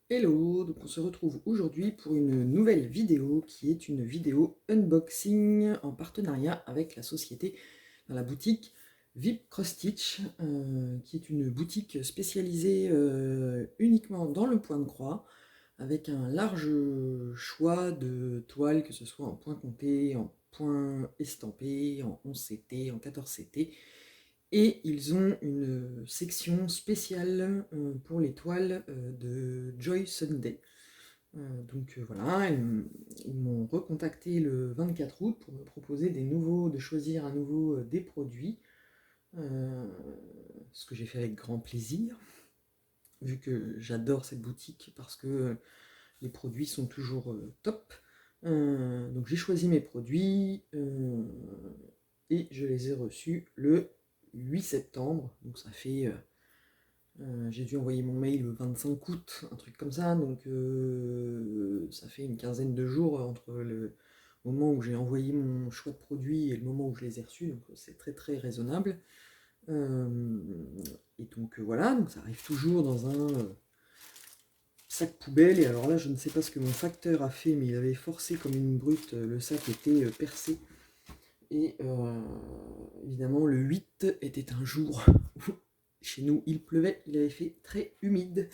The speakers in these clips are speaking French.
Hello, donc on se retrouve aujourd'hui pour une nouvelle vidéo qui est une vidéo unboxing en partenariat avec la société dans la boutique VIP Cross Stitch, qui est une boutique spécialisée uniquement dans le point de croix, avec un large choix de toiles, que ce soit en point compté, en point estampé, en 11 CT, en 14 CT. Et ils ont une section spéciale pour les toiles de Joy Sunday. Voilà, ils m'ont recontacté le 24 août pour me proposer de choisir à nouveau des produits, euh, ce que j'ai fait avec grand plaisir, vu que j'adore cette boutique parce que les produits sont toujours top. Donc j'ai choisi mes produits et je les ai reçus le 8 septembre, donc ça fait j'ai dû envoyer mon mail le 25 août, un truc comme ça, donc ça fait une quinzaine de jours entre le moment où j'ai envoyé mon choix de produit et le moment où je les ai reçus, donc c'est très très raisonnable. Euh, et donc voilà, donc ça arrive toujours dans un sac poubelle, et alors là je ne sais pas ce que mon facteur a fait, mais il avait forcé comme une brute, le sac était percé, et évidemment le 8 était un jour où chez nous il pleuvait, il avait fait très humide.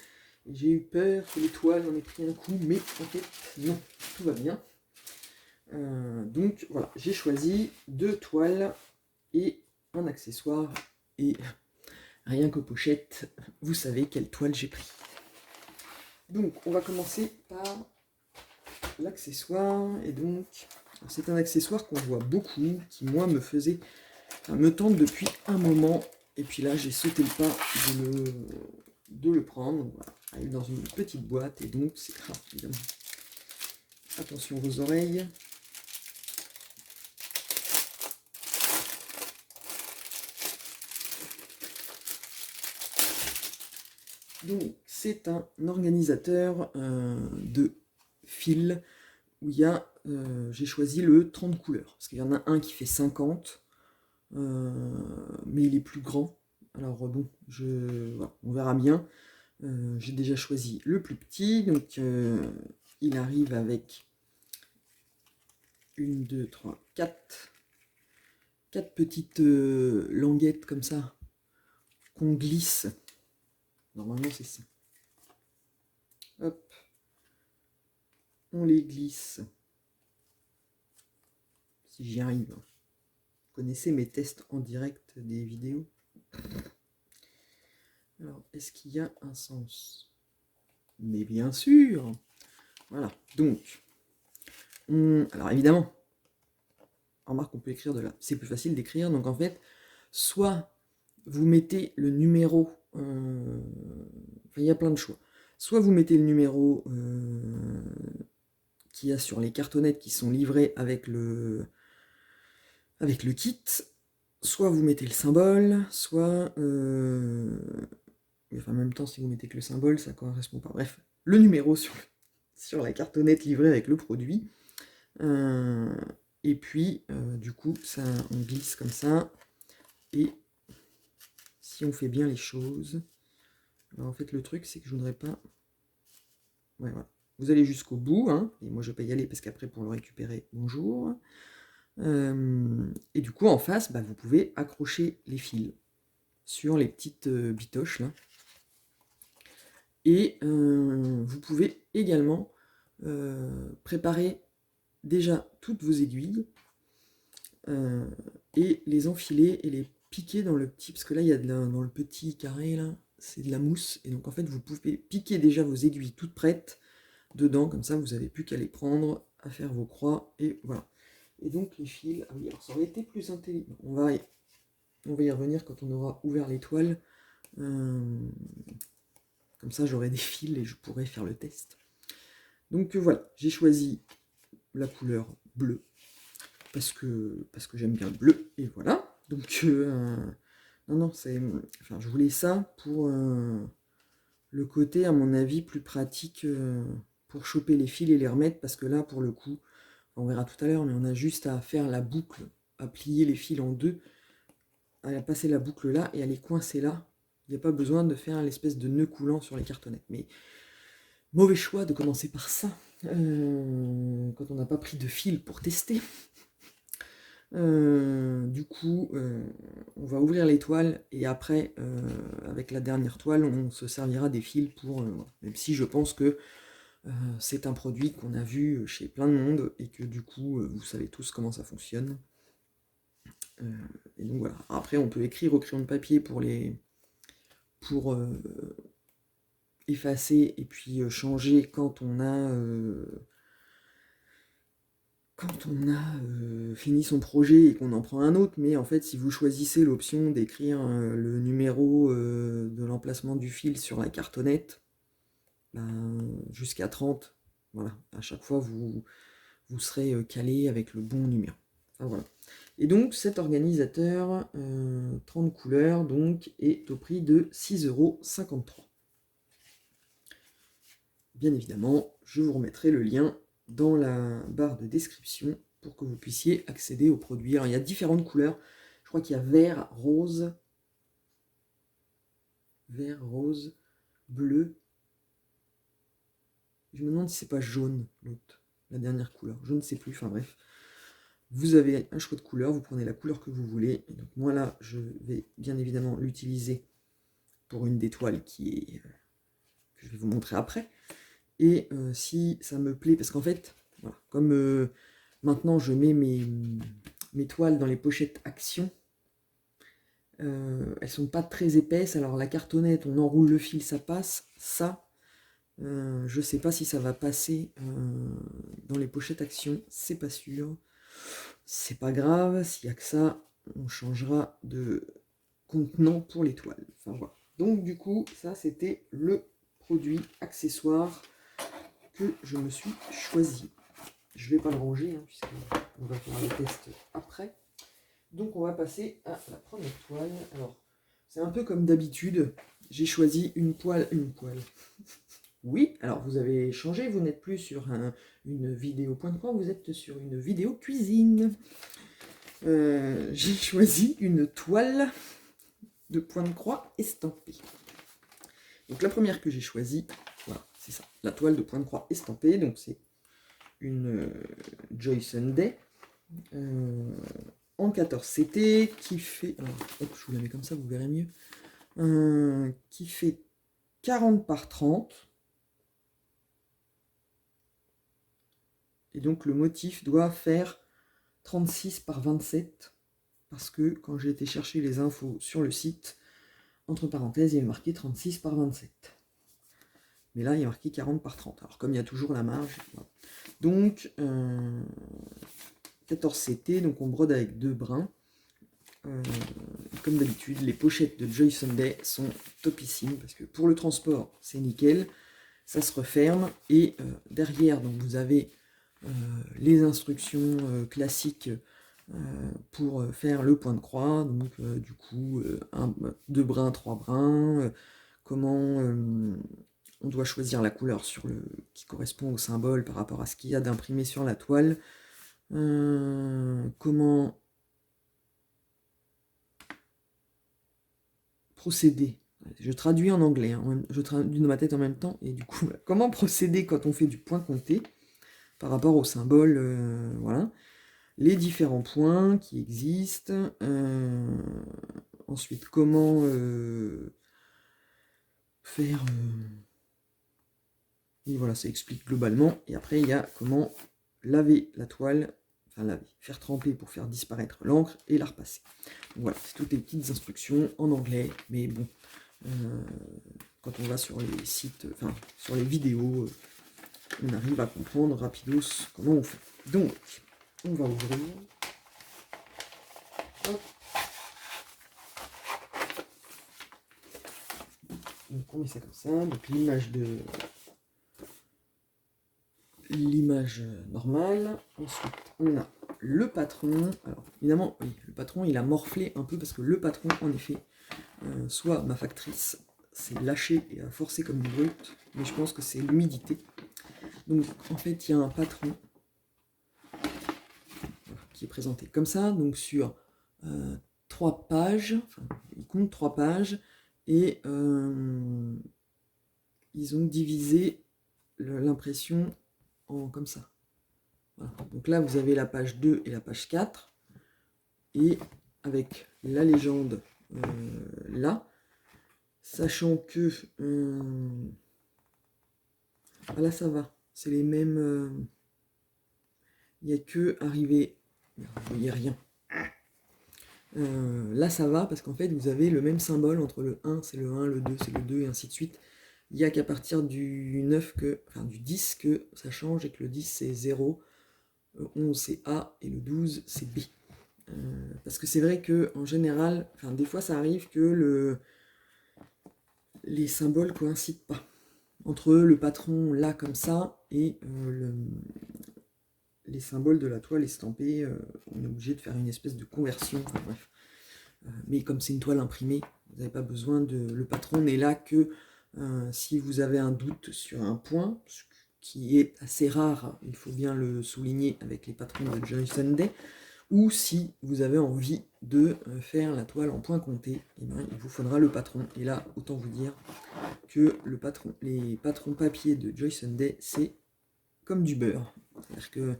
J'ai eu peur que les toiles en aient pris un coup, mais en fait, non, tout va bien. Donc voilà, j'ai choisi 2 toiles et un accessoire. Et rien qu'aux pochettes, vous savez quelle toile j'ai pris. Donc on va commencer par l'accessoire. Et donc, c'est un accessoire qu'on voit beaucoup, qui moi me tente depuis un moment. Et puis là, j'ai sauté le pas de le prendre. Voilà, il arrive dans une petite boîte et donc c'est évidemment. Attention vos oreilles. Donc c'est un organisateur de fils où il y a, j'ai choisi le 30 couleurs, parce qu'il y en a un qui fait 50, mais il est plus grand. Alors bon, voilà, on verra bien. J'ai déjà choisi le plus petit, donc il arrive avec 1, 2, 3, 4 petites languettes comme ça qu'on glisse. Normalement c'est ça. Hop, on les glisse. Si j'y arrive. Vous connaissez mes tests en direct des vidéos. Alors, est-ce qu'il y a un sens? Mais bien sûr. Voilà, donc, alors évidemment, remarque qu'on peut écrire de là, c'est plus facile d'écrire, donc en fait, soit vous mettez le numéro, il y a plein de choix, soit vous mettez le numéro qu'il y a sur les cartonnettes qui sont livrées avec le kit, soit vous mettez le symbole, soit enfin, en même temps, si vous mettez que le symbole, ça correspond pas. Bref, le numéro sur la cartonnette livrée avec le produit. Et puis, du coup, ça, on glisse comme ça. Et si on fait bien les choses... Alors, en fait, le truc, c'est que je voudrais pas... Ouais, voilà. Vous allez jusqu'au bout, hein, et moi, je vais pas y aller parce qu'après, pour le récupérer, bonjour. Et du coup, en face, vous pouvez accrocher les fils sur les petites bitoches, là. Et vous pouvez également préparer déjà toutes vos aiguilles et les enfiler et les piquer dans le petit, parce que là il y a dans le petit carré là, c'est de la mousse, et donc en fait vous pouvez piquer déjà vos aiguilles toutes prêtes dedans, comme ça vous n'avez plus qu'à les prendre, à faire vos croix, et voilà. Et donc les fils, ah oui, alors ça aurait été plus intelligent, on va y revenir quand on aura ouvert les toiles. Comme ça, j'aurai des fils et je pourrai faire le test. Donc voilà, j'ai choisi la couleur bleue parce que j'aime bien le bleu, et voilà. Donc non, enfin, je voulais ça pour le côté, à mon avis, plus pratique pour choper les fils et les remettre, parce que là, pour le coup, on verra tout à l'heure, mais on a juste à faire la boucle, à plier les fils en deux, à passer la boucle là et à les coincer là. Il n'y a pas besoin de faire l'espèce de nœud coulant sur les cartonnettes. Mais Mauvais choix de commencer par ça, quand on n'a pas pris de fil pour tester. Du coup, on va ouvrir les toiles et après, avec la dernière toile, on se servira des fils pour... même si je pense que c'est un produit qu'on a vu chez plein de monde et que du coup, vous savez tous comment ça fonctionne. Et donc voilà. Après, on peut écrire au crayon de papier pour effacer et puis changer quand on a fini son projet et qu'on en prend un autre, mais en fait, si vous choisissez l'option d'écrire le numéro de l'emplacement du fil sur la cartonnette, ben, jusqu'à 30, voilà, à chaque fois, vous serez calé avec le bon numéro. Enfin, voilà. Et donc, cet organisateur, 30 couleurs, donc, est au prix de 6,53 €. Bien évidemment, je vous remettrai le lien dans la barre de description pour que vous puissiez accéder aux produits. Alors, il y a différentes couleurs. Je crois qu'il y a vert, rose, bleu. Je me demande si c'est pas jaune, l'autre, la dernière couleur. Je ne sais plus, enfin bref. Vous avez un choix de couleur, vous prenez la couleur que vous voulez. Et donc moi là, je vais bien évidemment l'utiliser pour une des toiles que je vais vous montrer après. Et si ça me plaît, parce qu'en fait, voilà, comme maintenant je mets mes toiles dans les pochettes Action, elles sont pas très épaisses, alors la cartonnette, on enroule le fil, ça passe, ça, je sais pas si ça va passer dans les pochettes Action, c'est pas sûr, c'est pas grave, s'il y a que ça, on changera de contenant pour les toiles, enfin voilà. Donc du coup, ça c'était le produit accessoire que je me suis choisi. Je vais pas le ranger, hein, puisqu'on va faire le test après. Donc on va passer à la première toile. Alors, c'est un peu comme d'habitude, j'ai choisi une poêle. Oui, alors vous avez changé, vous n'êtes plus sur une vidéo point de croix, vous êtes sur une vidéo cuisine. J'ai choisi une toile de point de croix estampée. Donc la première que j'ai choisie, voilà, c'est ça, la toile de point de croix estampée, donc c'est une Joy Sunday en 14 CT qui fait, alors, hop, je vous la mets comme ça, vous verrez mieux, qui fait 40 par 30. Et donc le motif doit faire 36 par 27, parce que quand j'ai été chercher les infos sur le site, entre parenthèses, il y avait marqué 36 par 27. Mais là, il y a marqué 40 par 30. Alors comme il y a toujours la marge, voilà. Donc 14 CT, donc on brode avec 2 brins. Comme d'habitude, les pochettes de Joy Sunday sont topissimes, parce que pour le transport, c'est nickel, ça se referme, et derrière, donc vous avez les instructions classiques pour faire le point de croix, donc du coup, 2 brins, 3 brins, comment on doit choisir la couleur qui correspond au symbole par rapport à ce qu'il y a d'imprimé sur la toile, comment procéder. Je traduis en anglais, hein, je traduis dans ma tête en même temps, et du coup, comment procéder quand on fait du point compté par rapport au symbole, voilà. Les différents points qui existent, ensuite comment faire... et voilà, ça explique globalement, et après il y a comment laver la toile, enfin laver, faire tremper pour faire disparaître l'encre et la repasser. Donc voilà, c'est toutes les petites instructions en anglais, mais bon, quand on va sur les sites, enfin sur les vidéos, on arrive à comprendre rapidos comment on fait. Donc, on va ouvrir. Hop. Donc on met ça comme ça, donc l'image normale. Ensuite, on a le patron. Alors évidemment, oui, le patron il a morflé un peu parce que le patron, en effet, soit ma factrice s'est lâchée et a forcé comme une brute, mais je pense que c'est l'humidité. Donc en fait, il y a un patron qui est présenté comme ça, donc sur 3 pages, enfin, il compte 3 pages, et ils ont divisé l'impression comme ça. Voilà. Donc là, vous avez la page 2 et la page 4, et avec la légende là, sachant que là ça va, c'est les mêmes, il n'y a que arrivé, vous voyez rien. Là ça va parce qu'en fait vous avez le même symbole entre le 1 c'est le 1, le 2 c'est le 2 et ainsi de suite. Il n'y a qu'à partir du 9 du 10 que ça change, et que le 10 c'est 0, le 11 c'est A et le 12 c'est B. Parce que c'est vrai que en général, des fois ça arrive que les symboles coïncident pas entre le patron là comme ça et les symboles de la toile estampée. On est obligé de faire une espèce de conversion, enfin bref. Mais comme c'est une toile imprimée, vous n'avez pas besoin le patron n'est là que si vous avez un doute sur un point, ce qui est assez rare, il faut bien le souligner avec les patrons de Joyce Day, ou si vous avez envie de faire la toile en point compté, eh bien, il vous faudra le patron. Et là, autant vous dire que les patrons papier de Joyce Day, c'est comme du beurre. C'est-à-dire que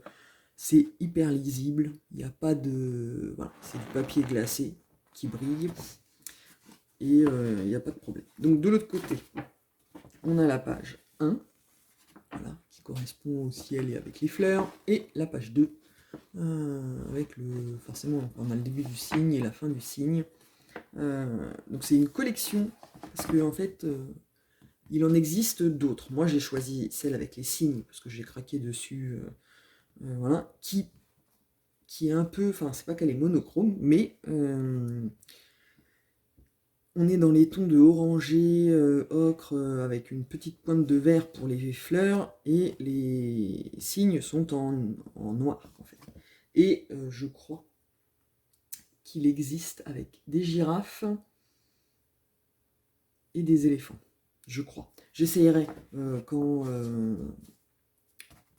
c'est hyper lisible, il n'y a pas de... Voilà, c'est du papier glacé qui brille, et il n'y a pas de problème. Donc de l'autre côté, on a la page 1, voilà, qui correspond au ciel et avec les fleurs, et la page 2, avec forcément, on a le début du signe et la fin du signe. Donc c'est une collection, parce que en fait, il en existe d'autres. Moi j'ai choisi celle avec les signes, parce que j'ai craqué dessus, voilà, qui est un peu, c'est pas qu'elle est monochrome, mais on est dans les tons de orangé, ocre, avec une petite pointe de vert pour les fleurs, et les signes sont en noir, en fait. Et je crois qu'il existe avec des girafes et des éléphants. Je crois. J'essayerai quand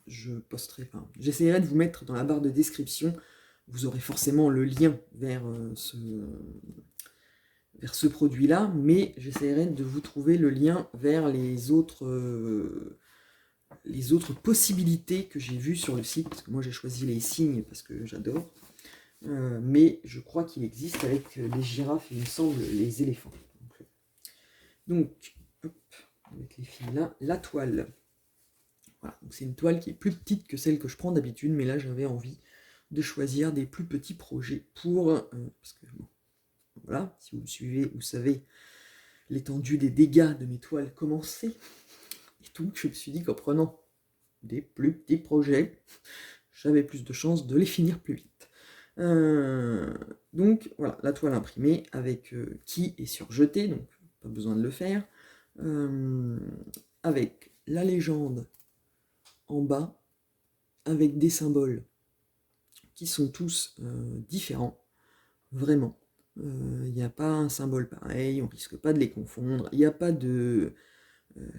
je posterai. J'essayerai de vous mettre dans la barre de description. Vous aurez forcément le lien vers ce produit-là, mais j'essaierai de vous trouver le lien vers les autres possibilités que j'ai vues sur le site, parce que moi j'ai choisi les signes parce que j'adore, mais je crois qu'il existe avec les girafes et il me semble les éléphants. Donc hop, avec les fils là, la toile. Voilà, c'est une toile qui est plus petite que celle que je prends d'habitude, mais là j'avais envie de choisir des plus petits projets pour... parce que bon, voilà, si vous me suivez, vous savez l'étendue des dégâts de mes toiles commencées. Et donc je me suis dit qu'en prenant des plus petits projets, j'avais plus de chances de les finir plus vite. Donc voilà, la toile imprimée avec qui est surjetée, donc pas besoin de le faire, avec la légende en bas, avec des symboles qui sont tous différents, vraiment. Il n'y a pas un symbole pareil, on risque pas de les confondre, il n'y a pas de...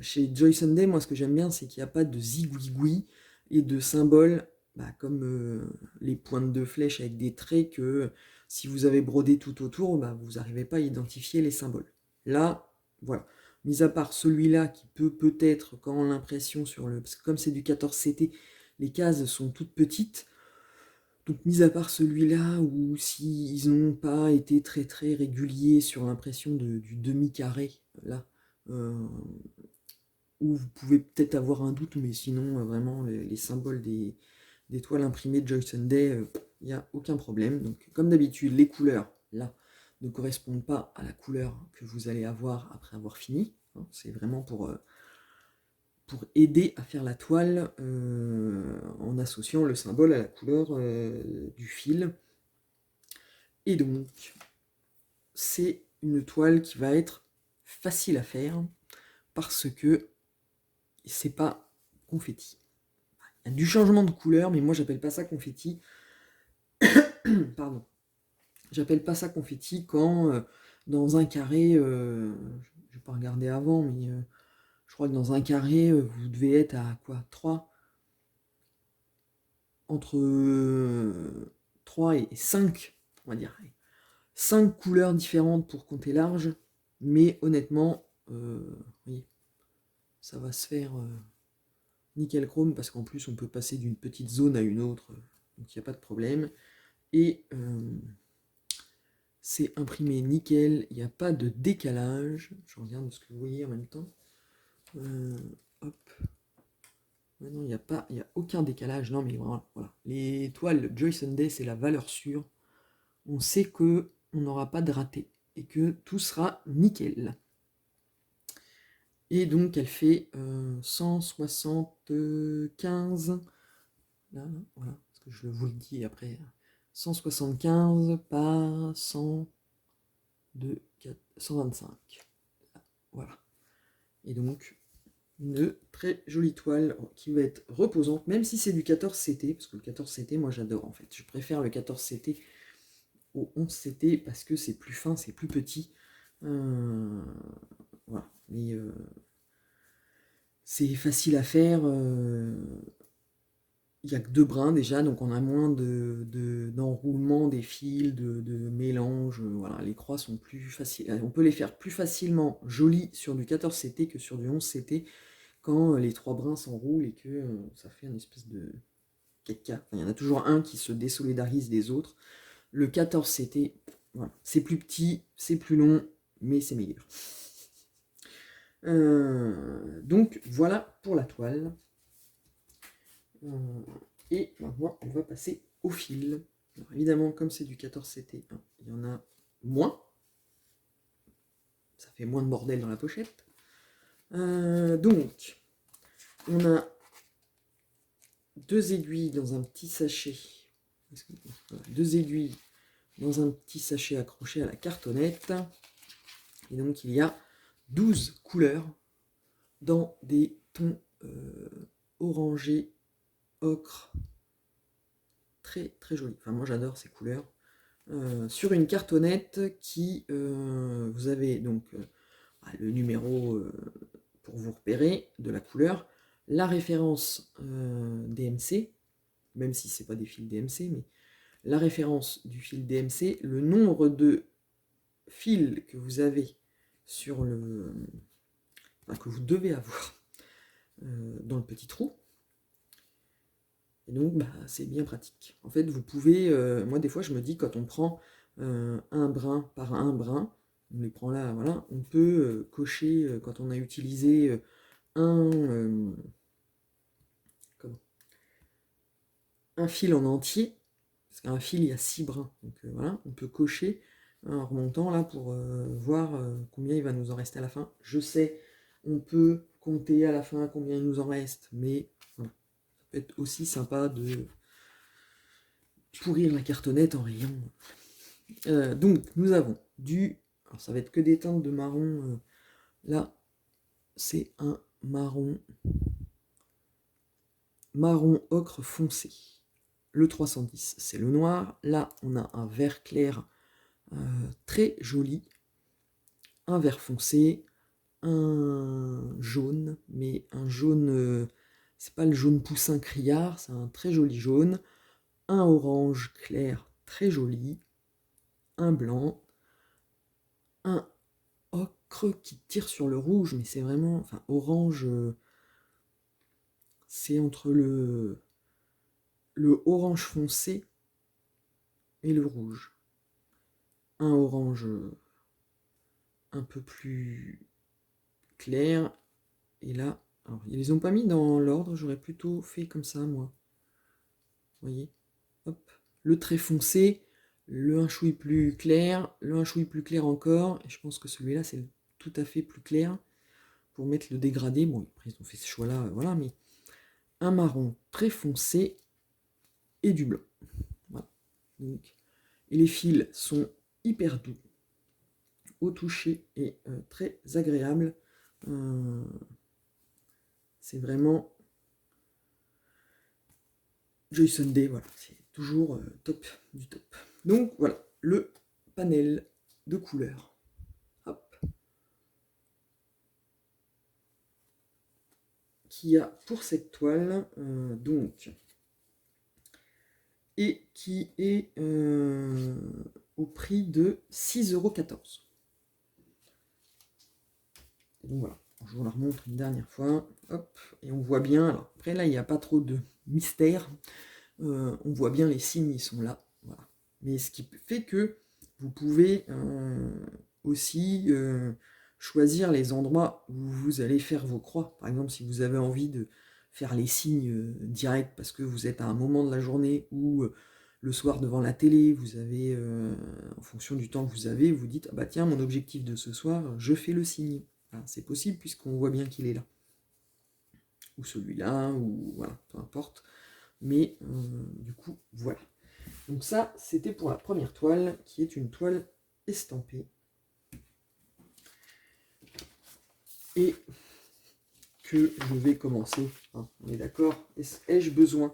chez Joyce Day, moi ce que j'aime bien, c'est qu'il n'y a pas de zigouigoui et de symboles, comme les pointes de flèche avec des traits que si vous avez brodé tout autour, vous n'arrivez pas à identifier les symboles. Là, voilà. Mis à part celui-là qui peut peut-être, quand l'impression sur le... Parce que comme c'est du 14CT, les cases sont toutes petites. Donc mis à part celui-là, ou s'ils n'ont pas été très très réguliers sur l'impression du demi-carré, là, où vous pouvez peut-être avoir un doute, mais sinon, vraiment, les symboles des toiles imprimées de Joyce Day, il n'y a aucun problème. Donc comme d'habitude, les couleurs, là, ne correspondent pas à la couleur que vous allez avoir après avoir fini. Hein, c'est vraiment pour aider à faire la toile en associant le symbole à la couleur du fil. Et donc, c'est une toile qui va être facile à faire parce que c'est pas confetti. Il y a du changement de couleur, mais moi j'appelle pas ça confetti. Pardon. J'appelle pas ça confetti quand dans un carré, je vais pas regarder avant, mais je crois que dans un carré, vous devez être à quoi, 3 entre 3 et 5, on va dire. 5 couleurs différentes pour compter large, mais honnêtement, oui, ça va se faire nickel chrome, parce qu'en plus on peut passer d'une petite zone à une autre, donc il n'y a pas de problème. Et c'est imprimé nickel, il n'y a pas de décalage. Je regarde ce que vous voyez en même temps. Hop. Ouais, non, il n'y a aucun décalage. Non, mais voilà, voilà. Les toiles Joy Sunday, c'est la valeur sûre. On sait que on n'aura pas de raté et que tout sera nickel. Et donc elle fait 175. Là, voilà, parce que je vous le dis après. 175 par 100 de 125. Voilà. Et donc, une très jolie toile qui va être reposante, même si c'est du 14CT, parce que le 14CT, moi j'adore en fait. Je préfère le 14CT au 11CT parce que c'est plus fin, c'est plus petit. Voilà. Mais c'est facile à faire. Il n'y a que 2 brins déjà, donc on a moins d'enroulement des fils, de mélange. Voilà, les croix sont plus faciles. On peut les faire plus facilement jolies sur du 14CT que sur du 11CT quand les 3 brins s'enroulent et que ça fait une espèce de caca. Enfin, il y en a toujours un qui se désolidarise des autres. Le 14CT, voilà, c'est plus petit, c'est plus long, mais c'est meilleur. Donc voilà pour la toile. Et maintenant, on va passer au fil. Alors, évidemment, comme c'est du 14CT, hein, il y en a moins. Ça fait moins de bordel dans la pochette. Donc, on a 2 aiguilles dans un petit sachet. Voilà, 2 aiguilles dans un petit sachet accroché à la cartonnette. Et donc, il y a 12 couleurs dans des tons orangés, ocre, très très joli. Enfin, moi j'adore ces couleurs. Sur une cartonnette qui, vous avez donc le numéro pour vous repérer de la couleur, la référence DMC, même si c'est pas des fils DMC, mais la référence du fil DMC, le nombre de fils que vous avez sur le, enfin, que vous devez avoir dans le petit trou. Et donc, bah, c'est bien pratique. En fait, vous pouvez... moi, des fois, je me dis, quand on prend un brin par un brin, on les prend là, voilà, on peut cocher, quand on a utilisé un fil en entier, parce qu'un fil, il y a 6 brins. Donc voilà, on peut cocher en remontant là pour voir combien il va nous en rester à la fin. Je sais, on peut compter à la fin combien il nous en reste, mais voilà, ça peut être aussi sympa de pourrir la cartonnette en rayon. Donc nous avons du... Alors ça va être que des teintes de marron. Là, c'est un marron ocre foncé. Le 310, c'est le noir. Là, on a un vert clair très joli. Un vert foncé. Un jaune, mais un jaune... c'est pas le jaune poussin criard, c'est un très joli jaune. Un orange clair très joli. Un blanc. Un ocre qui tire sur le rouge, mais c'est vraiment... Enfin, orange... c'est entre le orange foncé et le rouge. Un orange un peu plus clair. Et là, alors, ils les ont pas mis dans l'ordre, j'aurais plutôt fait comme ça, moi. Vous voyez? Hop. Le très foncé, le un chouï plus clair, le un chouï plus clair encore. Et je pense que celui-là, c'est tout à fait plus clair. Pour mettre le dégradé, bon, après, ils ont fait ce choix-là, voilà, mais un marron très foncé et du blanc. Voilà. Donc, et les fils sont hyper doux au toucher et très agréable. C'est vraiment Joy Sunday, voilà, c'est toujours top du top. Donc voilà, le panel de couleurs. Hop. Qu'il y a pour cette toile, donc, et qui est au prix de 6,14 €. Donc voilà, Je vous la remontre une dernière fois. Hop, et on voit bien. Alors après là, il n'y a pas trop de mystère. On voit bien les signes, ils sont là. Voilà. Mais ce qui fait que vous pouvez aussi choisir les endroits où vous allez faire vos croix. Par exemple, si vous avez envie de faire les signes directs parce que vous êtes à un moment de la journée où le soir devant la télé, vous avez, en fonction du temps que vous avez, vous dites, ah bah tiens, mon objectif de ce soir, je fais le signe. Voilà, c'est possible puisqu'on voit bien qu'il est là. Ou celui-là, ou voilà, peu importe. Mais du coup, voilà. Donc ça, c'était pour la première toile, qui est une toile estampée. Et que je vais commencer. Hein, on est d'accord? Ai-je besoin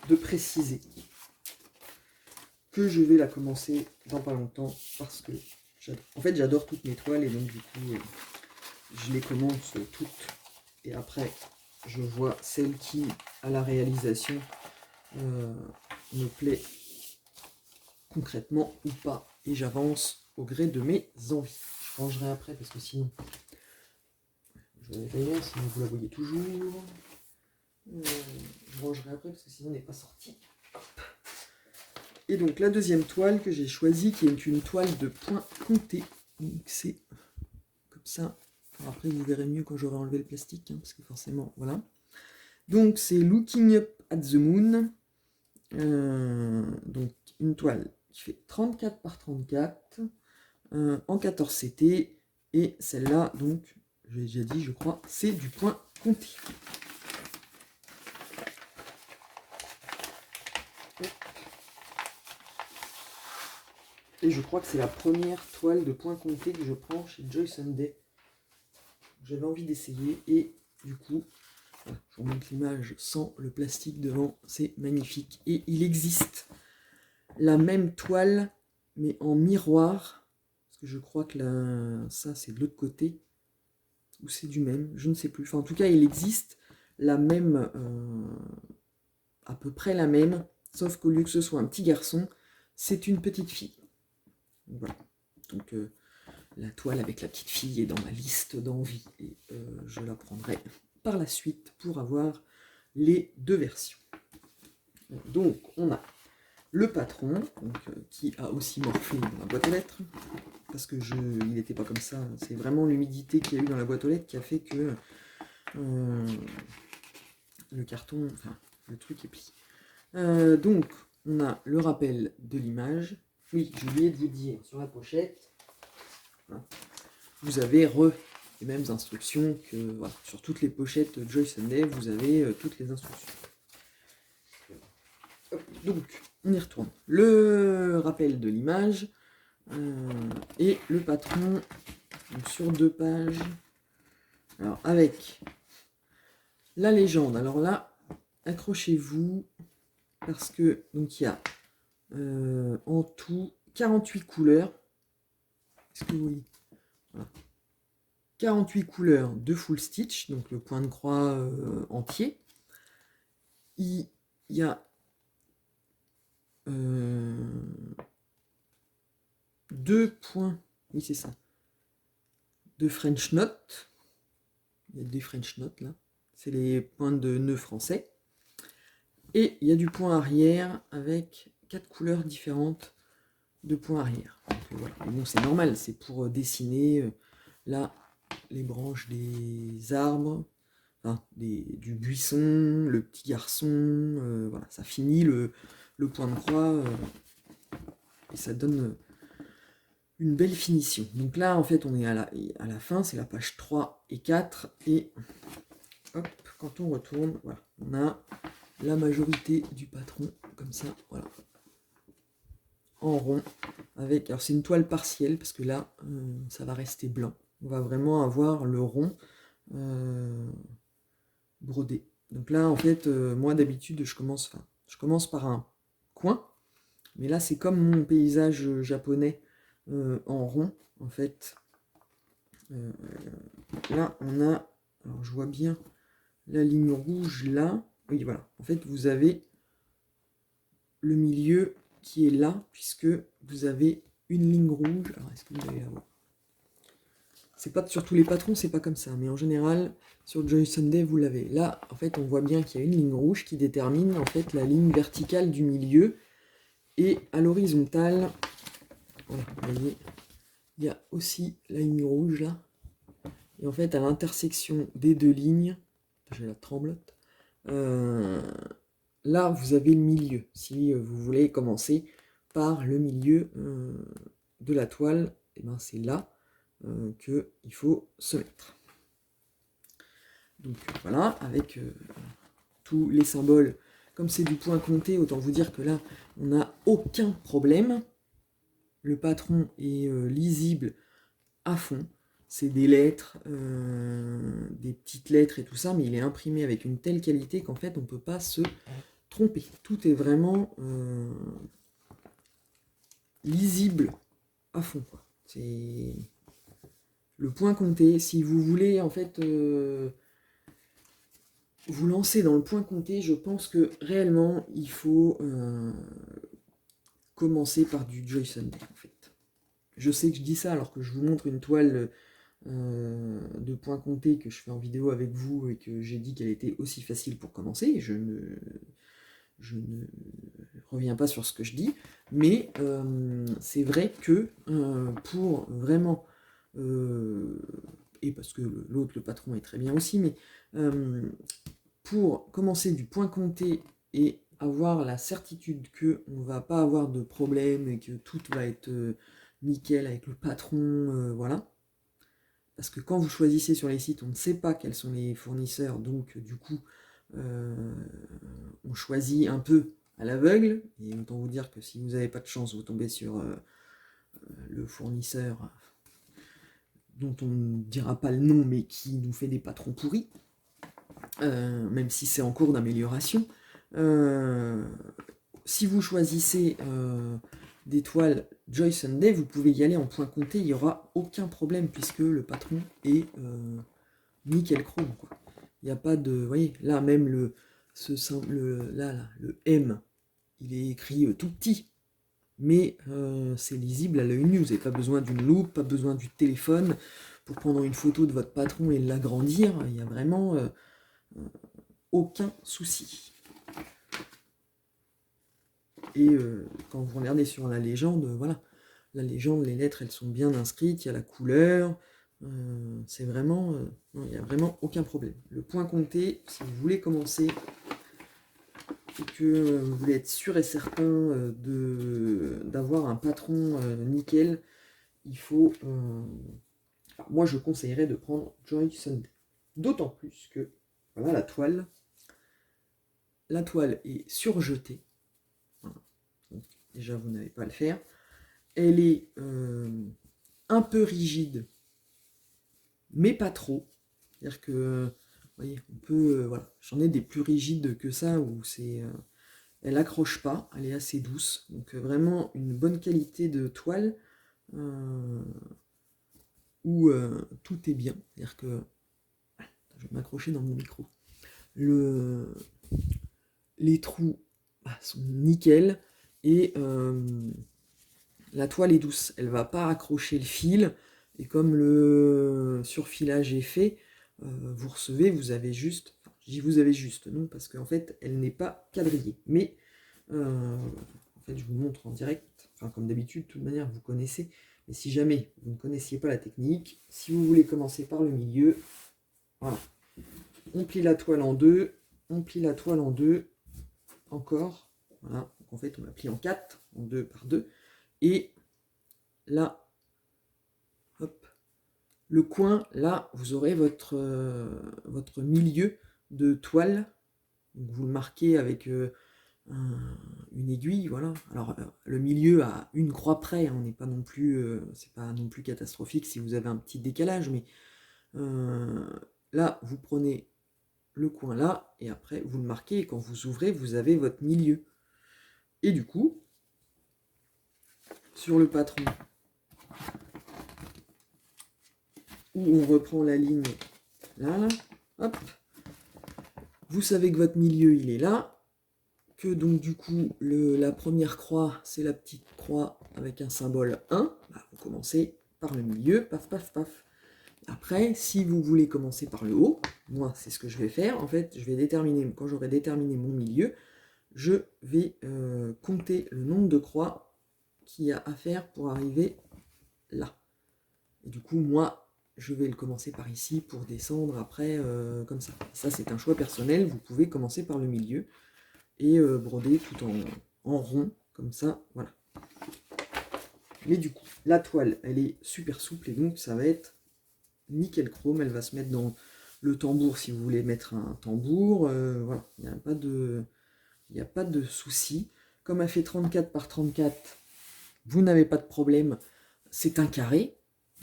de préciser que je vais la commencer dans pas longtemps parce que en fait j'adore toutes mes toiles et donc du coup je les commence toutes et après je vois celle qui à la réalisation me plaît concrètement ou pas et j'avance au gré de mes envies. Je rangerai après parce que sinon je vais la sinon vous la voyez toujours. Je rangerai après parce que sinon on n'est pas sorti. Et donc la deuxième toile que j'ai choisie, qui est une toile de point compté. Donc c'est comme ça. Alors après vous verrez mieux quand j'aurai enlevé le plastique, hein, parce que forcément, voilà. Donc c'est Looking Up at the Moon. Donc une toile qui fait 34 par 34 en 14 CT. Et celle-là, donc, je l'ai déjà dit, je crois, c'est du point compté. Et je crois que c'est la première toile de point compté que je prends chez Joy Sunday. J'avais envie d'essayer et du coup, voilà, je vous montre l'image sans le plastique devant, c'est magnifique. Et il existe la même toile, mais en miroir, parce que je crois que ça c'est de l'autre côté, ou c'est du même, je ne sais plus. Enfin, en tout cas, il existe la même, à peu près la même, sauf qu'au lieu que ce soit un petit garçon, c'est une petite fille. Voilà. Donc la toile avec la petite fille est dans ma liste d'envie et je la prendrai par la suite pour avoir les deux versions. Donc on a le patron donc, qui a aussi morflé dans la boîte aux lettres parce que il n'était pas comme ça. C'est vraiment l'humidité qu'il y a eu dans la boîte aux lettres qui a fait que le carton, enfin le truc est plié. Donc on a le rappel de l'image. Oui, j'ai oublié de vous dire sur la pochette. Vous avez les mêmes instructions que voilà, sur toutes les pochettes Joy Sunday, vous avez toutes les instructions. Donc, on y retourne. Le rappel de l'image et le patron donc sur 2 pages. Alors, avec la légende. Alors là, accrochez-vous parce que donc il y a en tout 48 couleurs. Est-ce que vous voyez? Voilà. 48 couleurs de full stitch, donc le point de croix entier. Il y a 2 points, oui c'est ça, de French knot. Il y a des French knots là, c'est les points de nœuds français. Et il y a du point arrière avec 4 couleurs différentes de points arrière. Donc, voilà. Mais bon, c'est normal, c'est pour dessiner là les branches des arbres, enfin, du buisson, le petit garçon, voilà, ça finit le point de croix et ça donne une belle finition. Donc là, en fait, on est à la fin, c'est la page 3 et 4, et hop, quand on retourne, voilà, on a la majorité du patron, comme ça, voilà, en rond, avec, alors c'est une toile partielle, parce que là, ça va rester blanc. On va vraiment avoir le rond brodé. Donc là, en fait, moi d'habitude, je commence par un coin, mais là, c'est comme mon paysage japonais en rond, en fait. Là, on a, alors je vois bien la ligne rouge là. Oui, voilà. En fait, vous avez le milieu qui est là, puisque vous avez une ligne rouge. Alors, est-ce que vous allez la voir? C'est pas sur tous les patrons, c'est pas comme ça, mais en général, sur Joy Sunday, vous l'avez. Là, en fait, on voit bien qu'il y a une ligne rouge qui détermine en fait la ligne verticale du milieu, et à l'horizontale, voilà, vous voyez, il y a aussi la ligne rouge là. Et en fait, à l'intersection des deux lignes, j'ai la tremblote, là, vous avez le milieu, si vous voulez commencer par le milieu de la toile, et ben c'est là qu'il faut se mettre. Donc voilà, avec tous les symboles, comme c'est du point compté, autant vous dire que là, on n'a aucun problème. Le patron est lisible à fond. C'est des lettres, des petites lettres et tout ça, mais il est imprimé avec une telle qualité qu'en fait, on ne peut pas se tromper. Tout est vraiment lisible à fond, quoi. C'est le point compté. Si vous voulez, en fait, vous lancer dans le point compté, je pense que réellement, il faut commencer par du Joy Sunday, en fait. Je sais que je dis ça alors que je vous montre une toile de point compté que je fais en vidéo avec vous et que j'ai dit qu'elle était aussi facile pour commencer. Je ne reviens pas sur ce que je dis, mais c'est vrai que pour vraiment, et parce que l'autre, le patron, est très bien aussi, mais pour commencer du point compté et avoir la certitude qu'on ne va pas avoir de problème et que tout va être nickel avec le patron, voilà. Parce que quand vous choisissez sur les sites, on ne sait pas quels sont les fournisseurs, donc du coup, on choisit un peu à l'aveugle, et autant vous dire que si vous n'avez pas de chance, vous tombez sur le fournisseur dont on ne dira pas le nom, mais qui nous fait des patrons pourris, même si c'est en cours d'amélioration. Si vous choisissez des toiles Joy Sunday, vous pouvez y aller en point compté, il n'y aura aucun problème, puisque le patron est nickel chrome, quoi. Il n'y a pas de... Vous voyez, là, même le M, il est écrit tout petit, mais c'est lisible à l'œil nu. Vous n'avez pas besoin d'une loupe, pas besoin du téléphone pour prendre une photo de votre patron et l'agrandir. Il n'y a vraiment aucun souci. Et quand vous regardez sur la légende, voilà, la légende, les lettres, elles sont bien inscrites, il y a la couleur, c'est vraiment... non, il n'y a vraiment aucun problème. Le point compté, si vous voulez commencer, et que vous voulez être sûr et certain d'avoir un patron nickel, il faut... enfin, moi, je conseillerais de prendre Joy Sunday. D'autant plus que, voilà, la toile est surjetée. Voilà. Donc, déjà, vous n'avez pas à le faire. Elle est un peu rigide, mais pas trop. C'est-à-dire que, vous voyez, on peut... voilà, j'en ai des plus rigides que ça, où c'est... elle accroche pas, elle est assez douce. Donc vraiment une bonne qualité de toile, où tout est bien. C'est-à-dire que... je vais m'accrocher dans mon micro. Les trous sont nickel, et la toile est douce, elle va pas accrocher le fil, et comme le surfilage est fait, vous recevez, vous avez juste, enfin, je dis vous avez juste, non, parce qu'en fait, elle n'est pas quadrillée, mais en fait, je vous montre en direct, enfin, comme d'habitude, de toute manière, vous connaissez, mais si jamais vous ne connaissiez pas la technique, si vous voulez commencer par le milieu, voilà, on plie la toile en deux, encore, voilà, donc en fait, on la plie en 4, en 2 par 2, et là, hop, le coin, là, vous aurez votre milieu de toile. Donc vous le marquez avec une aiguille, voilà. Alors le milieu à une croix près, hein, on n'est pas non plus, c'est pas non plus catastrophique si vous avez un petit décalage, mais là, vous prenez le coin là, et après vous le marquez, et quand vous ouvrez, vous avez votre milieu. Et du coup, sur le patron, où on reprend la ligne là, hop, vous savez que votre milieu il est là, que donc du coup la première croix c'est la petite croix avec un symbole 1, bah, vous commencez par le milieu, paf paf paf, Après, si vous voulez commencer par le haut, moi c'est ce que je vais faire, en fait je vais déterminer, quand j'aurai déterminé mon milieu, je vais compter le nombre de croix qu'il y a à faire pour arriver là. Et du coup, moi, je vais le commencer par ici pour descendre après comme ça. Ça, c'est un choix personnel. Vous pouvez commencer par le milieu et broder tout en rond, comme ça, voilà. Mais du coup, la toile, elle est super souple et donc ça va être nickel chrome. Elle va se mettre dans le tambour si vous voulez mettre un tambour. Voilà, il n'y a pas de souci. Comme elle fait 34 par 34, vous n'avez pas de problème. C'est un carré.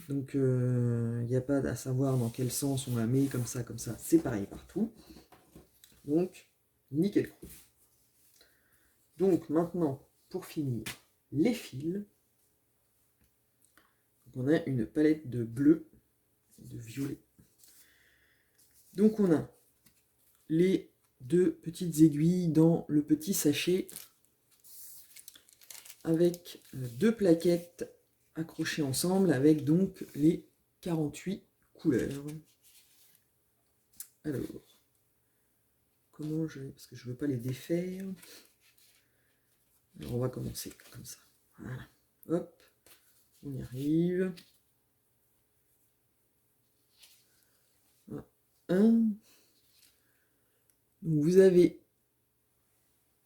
Donc il n'y a pas à savoir dans quel sens on la met, comme ça, c'est pareil partout. Donc, nickel chrome. Donc maintenant, pour finir, les fils. On a une palette de bleu et de violet. Donc on a les 2 petites aiguilles dans le petit sachet avec 2 plaquettes accrochées ensemble avec donc les 48 couleurs. Alors, comment je vais... Parce que je ne veux pas les défaire. Alors on va commencer comme ça. Voilà. Hop, on y arrive. Voilà. Donc vous avez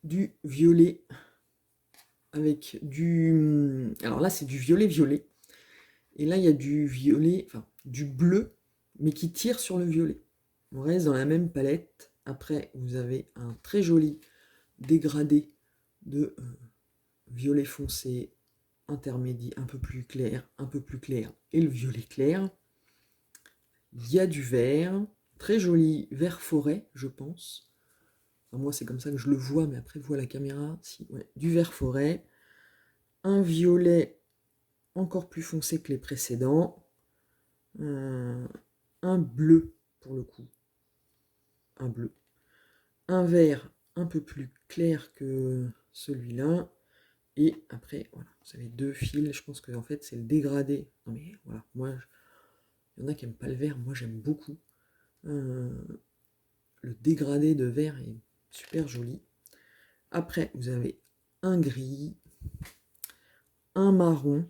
du violet avec du... Alors là, c'est du violet-violet. Et là, il y a du violet, enfin, du bleu, mais qui tire sur le violet. On reste dans la même palette. Après, vous avez un très joli dégradé de violet foncé, intermédiaire, un peu plus clair, et le violet clair. Il y a du vert, très joli vert forêt, je pense. Enfin, moi, c'est comme ça que je le vois, mais après, vous à la caméra, si, ouais, du vert forêt. Un violet encore plus foncé que les précédents. Un bleu, pour le coup. Un bleu. Un vert un peu plus clair que celui-là. Et après, voilà, vous avez 2 fils. Je pense que en fait, c'est le dégradé. Non mais voilà, moi, il y en a qui n'aiment pas le vert. Moi, j'aime beaucoup. Le dégradé de vert est super joli. Après, vous avez un gris, un marron.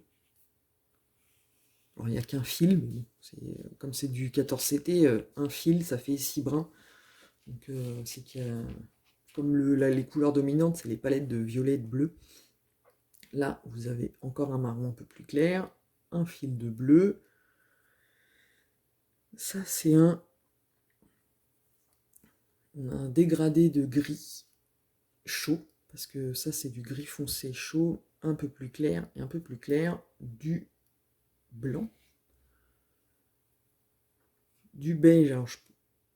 Alors, il n'y a qu'un fil, mais bon, comme c'est du 14CT, un fil, ça fait 6 brins. Donc, c'est qu'il y a, comme les couleurs dominantes, c'est les palettes de violet et de bleu. Là, vous avez encore un marron un peu plus clair, un fil de bleu. Ça, c'est on a un dégradé de gris chaud, parce que ça, c'est du gris foncé chaud, un peu plus clair, et un peu plus clair, du blanc, du beige. Alors,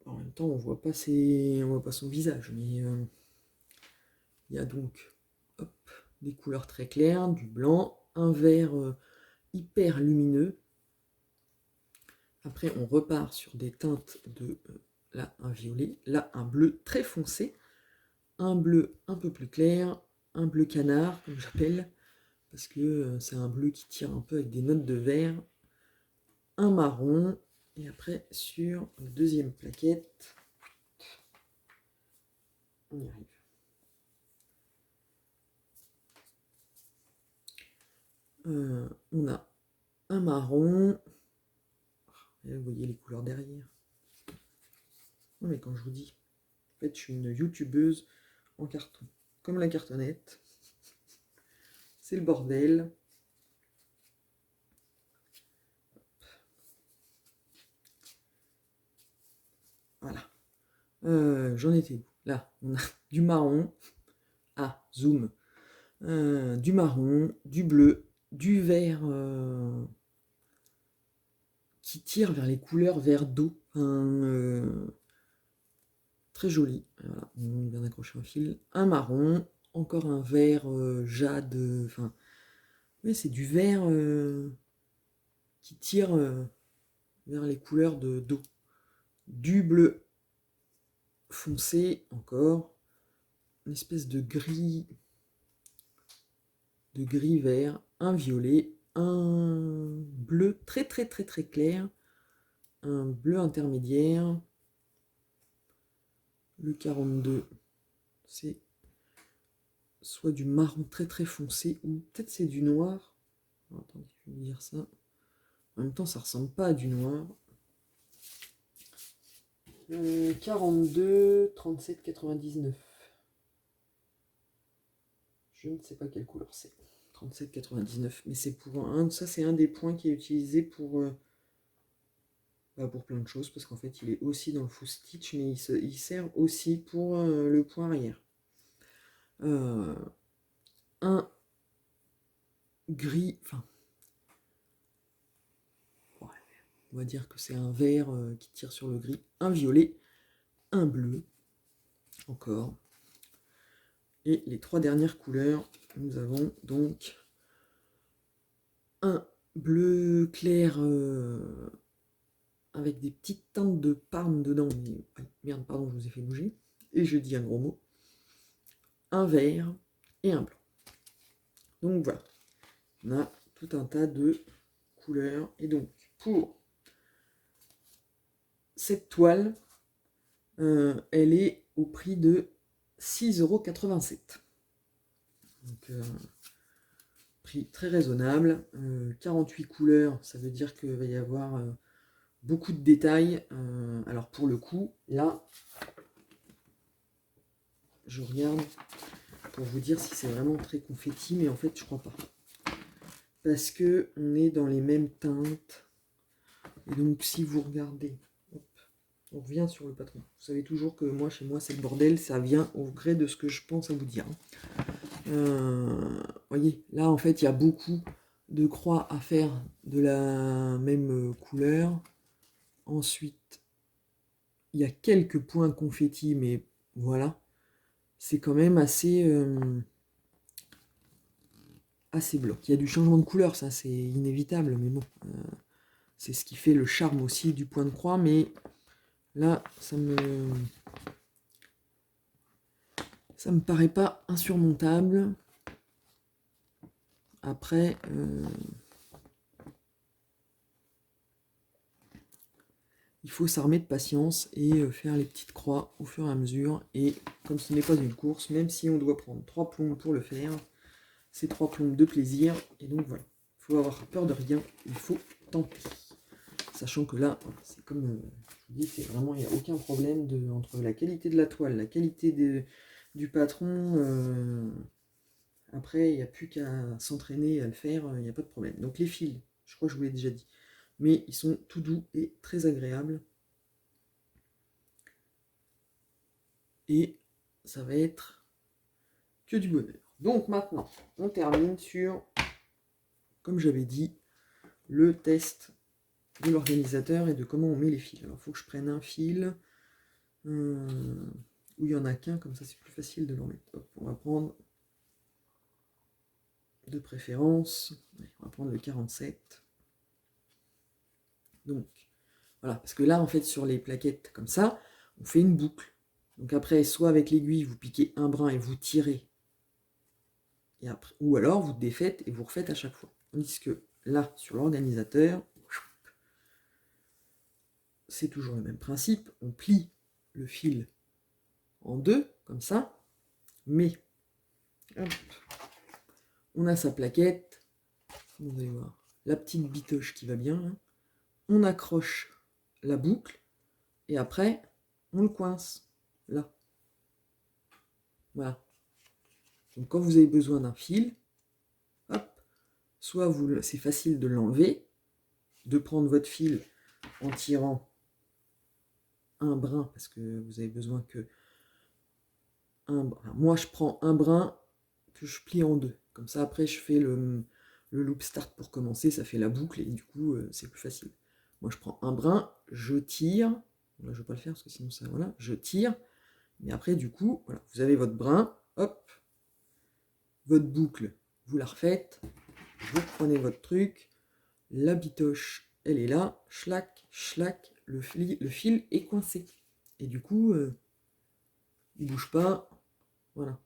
en même temps, on voit pas son visage, mais il y a donc hop, des couleurs très claires, du blanc, un vert hyper lumineux. Après, on repart sur des teintes de là un violet, là un bleu très foncé, un bleu un peu plus clair, un bleu canard, comme j'appelle, parce que c'est un bleu qui tire un peu avec des notes de vert, un marron, et après sur la deuxième plaquette, on y arrive. On a un marron, et vous voyez les couleurs derrière. Non mais quand je vous dis, en fait je suis une youtubeuse en carton, comme la cartonnette, c'est le bordel. Voilà. J'en étais où? Là, on a du marron. Ah, zoom. Du marron, du bleu, du vert qui tire vers les couleurs vert d'eau. Très joli. Voilà, on vient d'accrocher un fil. Un marron, encore un vert jade. Enfin, oui, c'est du vert qui tire vers les couleurs d'eau. Du bleu foncé, encore. Une espèce de gris vert, un violet, un bleu très très très très clair, un bleu intermédiaire. Le 42, c'est soit du marron très très foncé, ou peut-être c'est du noir. Alors, attendez, je vais dire ça. En même temps, ça ressemble pas à du noir. 42, 37, 99. Je ne sais pas quelle couleur c'est. 37,99. Mais c'est pour un. Ça, c'est un des points qui est utilisé pour plein de choses. Parce qu'en fait, il est aussi dans le full stitch, mais il sert aussi pour le point arrière. Un gris. Enfin. Ouais, on va dire que c'est un vert qui tire sur le gris. Un violet. Un bleu. Encore. Et les trois dernières couleurs, nous avons donc un bleu clair avec des petites teintes de parme dedans. Merde, pardon, je vous ai fait bouger. Et je dis un gros mot. Un vert et un blanc. Donc voilà. On a tout un tas de couleurs. Et donc, pour cette toile, elle est au prix de 6,87 €. Donc, prix très raisonnable. 48 couleurs, ça veut dire qu'il va y avoir beaucoup de détails. Alors pour le coup, là, je regarde pour vous dire si c'est vraiment très confetti, mais en fait, je crois pas. Parce que on est dans les mêmes teintes. Et donc, si vous regardez, hop, on revient sur le patron. Vous savez toujours que moi, chez moi, c'est le bordel. Ça vient au gré de ce que je pense à vous dire. Voyez, là, en fait, il y a beaucoup de croix à faire de la même couleur. Ensuite, il y a quelques points confetti, mais voilà. C'est quand même assez bloc. Il y a du changement de couleur, ça c'est inévitable, mais bon, c'est ce qui fait le charme aussi du point de croix, mais là, ça me paraît pas insurmontable. Après, il faut s'armer de patience et faire les petites croix au fur et à mesure. Et comme ce n'est pas une course, même si on doit prendre 3 plombes pour le faire, c'est 3 plombes de plaisir. Et donc voilà, il faut avoir peur de rien, il faut tenter. Sachant que là, c'est comme je vous dis, c'est vraiment, il n'y a aucun problème entre la qualité de la toile, la qualité du patron. Après, il n'y a plus qu'à s'entraîner à le faire, il n'y a pas de problème. Donc les fils, je crois que je vous l'ai déjà dit, mais ils sont tout doux et très agréables. Et ça va être que du bonheur. Donc maintenant, on termine sur, comme j'avais dit, le test de l'organisateur et de comment on met les fils. Alors il faut que je prenne un fil où il n'y en a qu'un, comme ça c'est plus facile de l'en mettre. Hop, on va prendre de préférence, on va prendre le 47. Donc voilà, parce que là en fait sur les plaquettes comme ça, on fait une boucle. Donc après, soit avec l'aiguille, vous piquez un brin et vous tirez, et après, ou alors vous défaites et vous refaites à chaque fois. Tandis que là, sur l'organisateur, c'est toujours le même principe. On plie le fil en deux, comme ça, mais hop, on a sa plaquette, vous allez voir, la petite bitoche qui va bien, là. On accroche la boucle, et après, on le coince, là. Voilà. Donc quand vous avez besoin d'un fil, hop, soit c'est facile de l'enlever, de prendre votre fil en tirant un brin, parce que vous avez besoin que moi je prends un brin que je plie en deux. Comme ça après je fais le loop start pour commencer, ça fait la boucle et du coup c'est plus facile. Moi je prends un brin, je tire, là je ne vais pas le faire parce que sinon ça, voilà, je tire, mais après du coup, voilà, vous avez votre brin, hop, votre boucle, vous la refaites, vous prenez votre truc, la bitoche, elle est là, schlac, schlac, le fil est coincé. Et du coup, il bouge pas, voilà.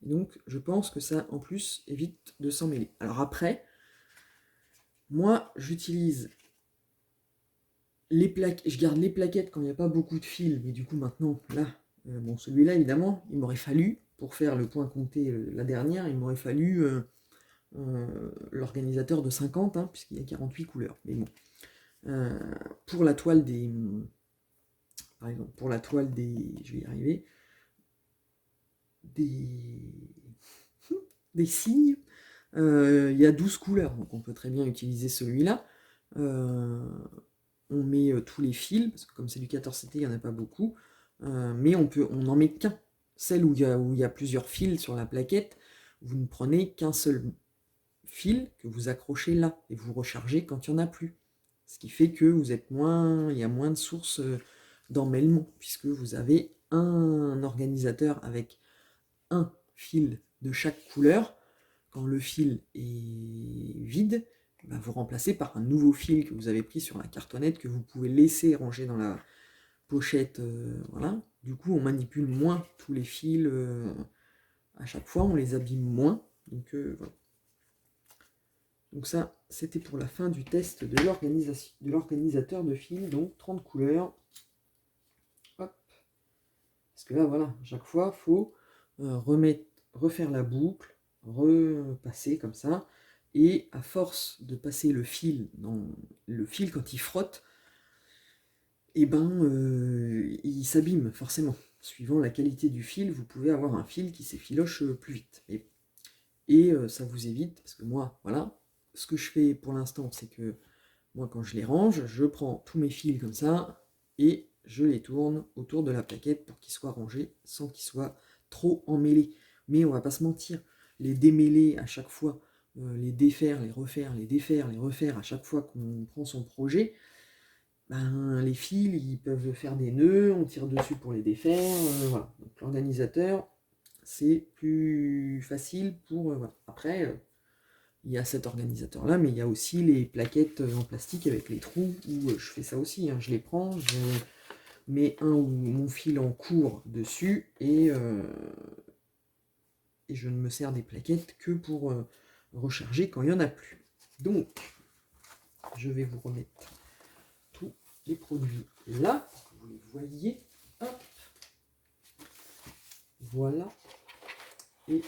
Et donc, je pense que ça, en plus, évite de s'en mêler. Alors après, moi, j'utilise je garde les plaquettes quand il n'y a pas beaucoup de fils, mais du coup maintenant, là, bon celui-là évidemment, il m'aurait fallu, pour faire le point compté la dernière, il m'aurait fallu l'organisateur de 50, hein, puisqu'il y a 48 couleurs. Mais bon, pour la toile des... Par exemple, pour la toile des... Je vais y arriver. Des signes, il y a 12 couleurs, donc on peut très bien utiliser celui-là. On met tous les fils, parce que comme c'est du 14CT, il n'y en a pas beaucoup, mais on n'en met qu'un. Celle où il y a plusieurs fils sur la plaquette, vous ne prenez qu'un seul fil que vous accrochez là, et vous rechargez quand il n'y en a plus. Ce qui fait que il y a moins de sources d'emmêlement, puisque vous avez un organisateur avec un fil de chaque couleur. Quand le fil est vide, vous remplacez par un nouveau fil que vous avez pris sur la cartonnette, que vous pouvez laisser ranger dans la pochette. Voilà. Du coup, on manipule moins tous les fils à chaque fois, on les abîme moins. Donc, voilà. Donc ça, c'était pour la fin du test de l'organisateur de fils, donc 30 couleurs. Hop. Parce que là, voilà, à chaque fois, il faut refaire la boucle, repasser comme ça, et à force de passer le fil quand il frotte, et il s'abîme forcément. Suivant la qualité du fil, vous pouvez avoir un fil qui s'effiloche plus vite. Et ça vous évite, parce que moi, voilà, ce que je fais pour l'instant, c'est que moi, quand je les range, je prends tous mes fils comme ça, et je les tourne autour de la plaquette pour qu'ils soient rangés sans qu'ils soient trop emmêlés. Mais on va pas se mentir, les démêler à chaque fois, les défaire, les refaire, les défaire, les refaire à chaque fois qu'on prend son projet, les fils, ils peuvent faire des nœuds, on tire dessus pour les défaire, voilà. Donc l'organisateur, c'est plus facile pour... voilà. Après, il y a cet organisateur-là, mais il y a aussi les plaquettes en plastique avec les trous, où je fais ça aussi, hein. Je les prends, je mets mon fil en court dessus, et je ne me sers des plaquettes que pour recharger quand il n'y en a plus. Donc, je vais vous remettre tous les produits là, pour que vous les voyez. Hop. Voilà. Et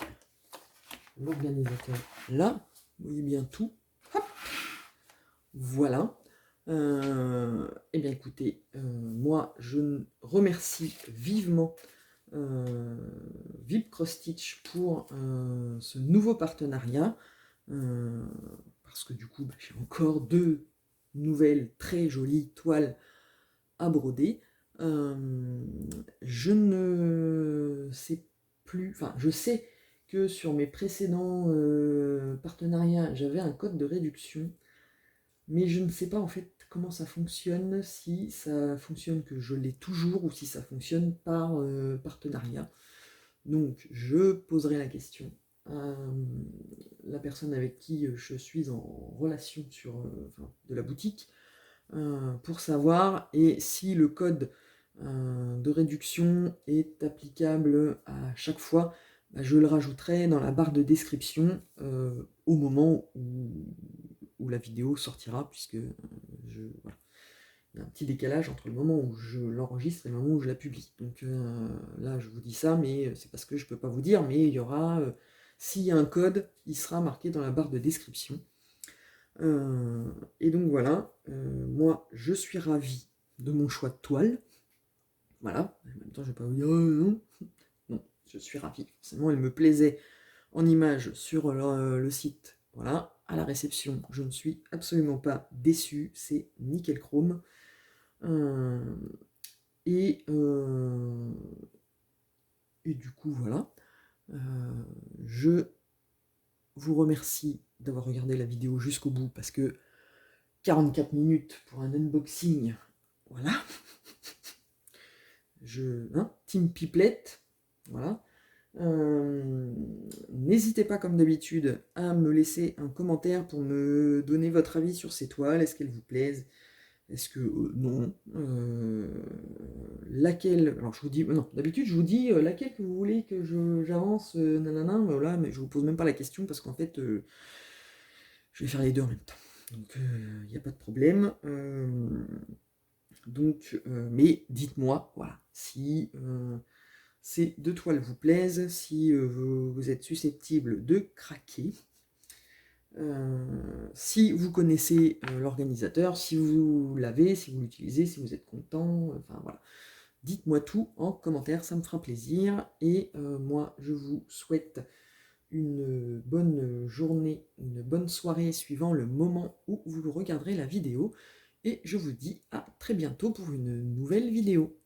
l'organisateur là. Vous voyez bien tout. Hop. Voilà. Eh bien écoutez, moi je remercie vivement VIP Cross Stitch pour ce nouveau partenariat, parce que du coup j'ai encore 2 nouvelles très jolies toiles à broder. Je ne sais plus, enfin je sais que sur mes précédents partenariats j'avais un code de réduction, mais je ne sais pas en fait comment ça fonctionne, si ça fonctionne que je l'ai toujours ou si ça fonctionne par partenariat. Donc je poserai la question à la personne avec qui je suis en relation de la boutique, pour savoir, et si le code de réduction est applicable à chaque fois, je le rajouterai dans la barre de description au moment où la vidéo sortira, puisque voilà. Il y a un petit décalage entre le moment où je l'enregistre et le moment où je la publie. Donc là, je vous dis ça, mais c'est parce que je ne peux pas vous dire, mais il y aura, s'il y a un code, il sera marqué dans la barre de description. Et donc voilà, moi, je suis ravi de mon choix de toile. Voilà, en même temps, je ne vais pas vous dire non. Non, je suis ravi. Forcément, elle me plaisait en image sur le site. Voilà, à la réception, je ne suis absolument pas déçu. C'est nickel chrome. Et du coup, voilà. Je vous remercie d'avoir regardé la vidéo jusqu'au bout, parce que 44 minutes pour un unboxing, voilà. Team Pipelette, voilà. N'hésitez pas, comme d'habitude, à me laisser un commentaire pour me donner votre avis sur ces toiles. Est-ce qu'elles vous plaisent? Est-ce que non? Laquelle? Alors je vous dis, non, d'habitude je vous dis laquelle que vous voulez que j'avance, nanana, mais là, mais je vous pose même pas la question, parce qu'en fait, je vais faire les deux en même temps. Donc il n'y a pas de problème. Donc, mais dites-moi, voilà, si ces 2 toiles vous plaisent, si vous êtes susceptible de craquer. Si vous connaissez l'organisateur, si vous l'avez, si vous l'utilisez, si vous êtes content, enfin voilà. Dites-moi tout en commentaire, ça me fera plaisir. Et moi, je vous souhaite une bonne journée, une bonne soirée suivant le moment où vous regarderez la vidéo. Et je vous dis à très bientôt pour une nouvelle vidéo.